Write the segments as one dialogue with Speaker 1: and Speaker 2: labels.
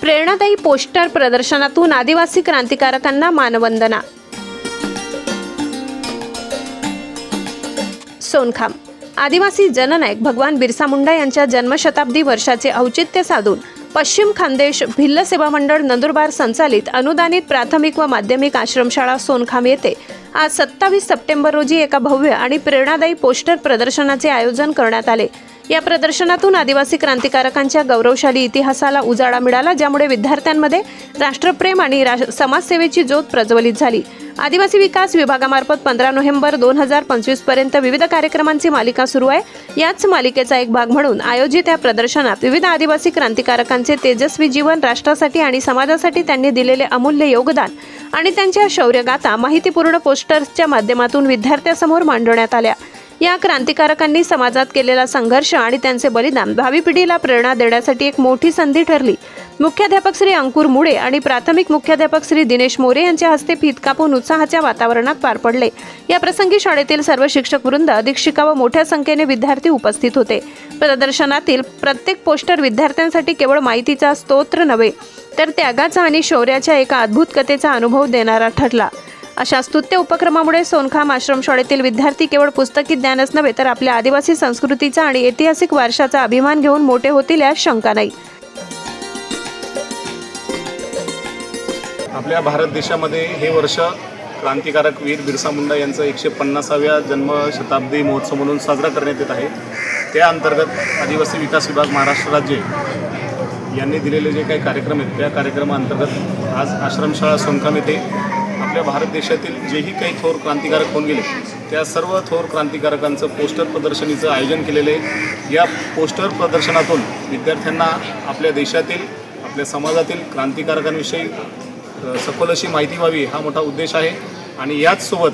Speaker 1: प्रेरणादायी पोस्टर प्रदर्शनातून आदिवासी क्रांतिकारकांना मानवंदना। सोनखाम आदिवासी जननायक भगवान बिरसा मुंडा यांच्या जन्मशताब्दी वर्षाचे औचित्य साधून पश्चिम खानदेश भिल्ल सेवा मंडळ नंदुरबार संचालित अनुदानित प्राथमिक व माध्यमिक आश्रमशाळा सोनखाम येथे आज 27 सप्टेंबर रोजी एका भव्य आणि प्रेरणादायी पोस्टर प्रदर्शनाचे आयोजन करण्यात आले। या प्रदर्शनातून आदिवासी क्रांतिकारकांच्या गौरवशाली इतिहासाला उजाळा मिळाला, ज्यामुळे विद्यार्थ्यांमध्ये राष्ट्रप्रेम आणि समाजसेवेची ज्योत प्रज्वलित झाली। आदिवासी विकास विभागामार्फत 15 नोव्हेंबर 2025 पर्यंत विविध कार्यक्रमांची मालिका सुरू आहे। याच मालिकेचा एक भाग म्हणून आयोजित या प्रदर्शनात विविध आदिवासी क्रांतिकारकांचे तेजस्वी जीवन, राष्ट्रासाठी आणि समाजासाठी त्यांनी दिलेले अमूल्य योगदान आणि त्यांच्या शौर्यगाथा माहितीपूर्ण पोस्टर्सच्या माध्यमातून विद्यार्थ्यांसमोर मांडण्यात आल्या। या क्रांतिकारकांनी समाजात केलेला संघर्ष आणि त्यांचे बलिदान भावी पिढीला प्रेरणा देण्यासाठी एक मोठी संधी ठरली। मुख्याध्यापक श्री अंकुर मुळे आणि प्राथमिक मुख्याध्यापक श्री दिनेश मोरे यांच्या हस्ते फीत कापून उत्साहाच्या वातावरणात पार पडले। या प्रसंगी शाळेतील सर्व शिक्षक वृंद, अधीक्षिका व मोठ्या संख्येने विद्यार्थी उपस्थित होते। प्रदर्शनातील प्रत्येक पोस्टर विद्यार्थ्यांसाठी केवळ माहितीचा स्तोत्र नव्हे, तर त्यागाचा आणि शौर्याच्या एका अद्भुत कथेचा अनुभव देणारा ठरला। अशा स्तुत्य उपक्रमामुळे सोनखाम आश्रमशाळेतील विद्यार्थी केवळ पुस्तकी ज्ञानच नव्हे, तर आपल्या आदिवासी संस्कृतीचा आणि ऐतिहासिक वारशाचा अभिमान घेऊन मोठे होतील यात शंका नाही।
Speaker 2: आपल्या भारत देशामध्ये हे वर्ष क्रांतिकारक वीर बिरसा मुंडा यांचा 150व्या जन्मशताब्दी महोत्सव म्हणून साजरा करण्यात येत आहे। त्या अंतर्गत आदिवासी विकास विभाग महाराष्ट्र राज्य यांनी दिलेले जे काही कार्यक्रम आहेत, त्या कार्यक्रमाअंतर्गत आज आश्रमशाळा सोनखाम येथे आपल्या भारत देशातील जेही काही थोर क्रांतिकारक होऊन गेले, त्या सर्व थोर क्रांतिकारकांचं पोस्टर प्रदर्शनीचं आयोजन केलेलं आहे। या पोस्टर प्रदर्शनातून विद्यार्थ्यांना आपल्या देशातील, आपल्या समाजातील क्रांतिकारकांविषयी सखोल अशी माहिती व्हावी, हा मोठा उद्देश आहे। आणि याचसोबत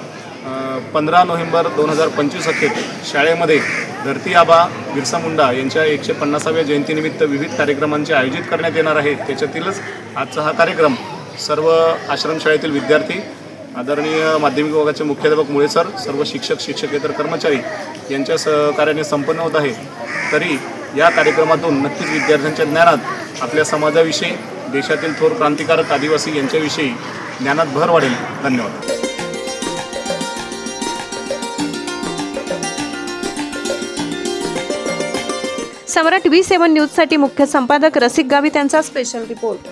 Speaker 2: 15 नोव्हेंबर 2025 अखेर शाळेमध्ये धरती आबा बिरसा मुंडा यांच्या 150व्या जयंतीनिमित्त विविध कार्यक्रमांचे आयोजित करण्यात येणार आहेत। त्याच्यातीलच आजचा हा कार्यक्रम सर्व आश्रमशाळेतील विद्यार्थी, आदरणीय माध्यमिक विभागाचे मुख्याध्यापक मुळे सर, सर्व शिक्षक, शिक्षकेतर कर्मचारी यांच्या सहकार्याने संपन्न होत आहे। तरी या कार्यक्रमातून नक्कीच विद्यार्थ्यांच्या ज्ञानात आपल्या समाजाविषयी, देशातील थोर क्रांतिकारक आदिवासी यांच्याविषयी ज्ञानात भर वाढेल। धन्यवाद।
Speaker 1: सम्राट V7 न्यूजसाठी मुख्य संपादक रसिक गावी त्यांचा स्पेशल रिपोर्ट।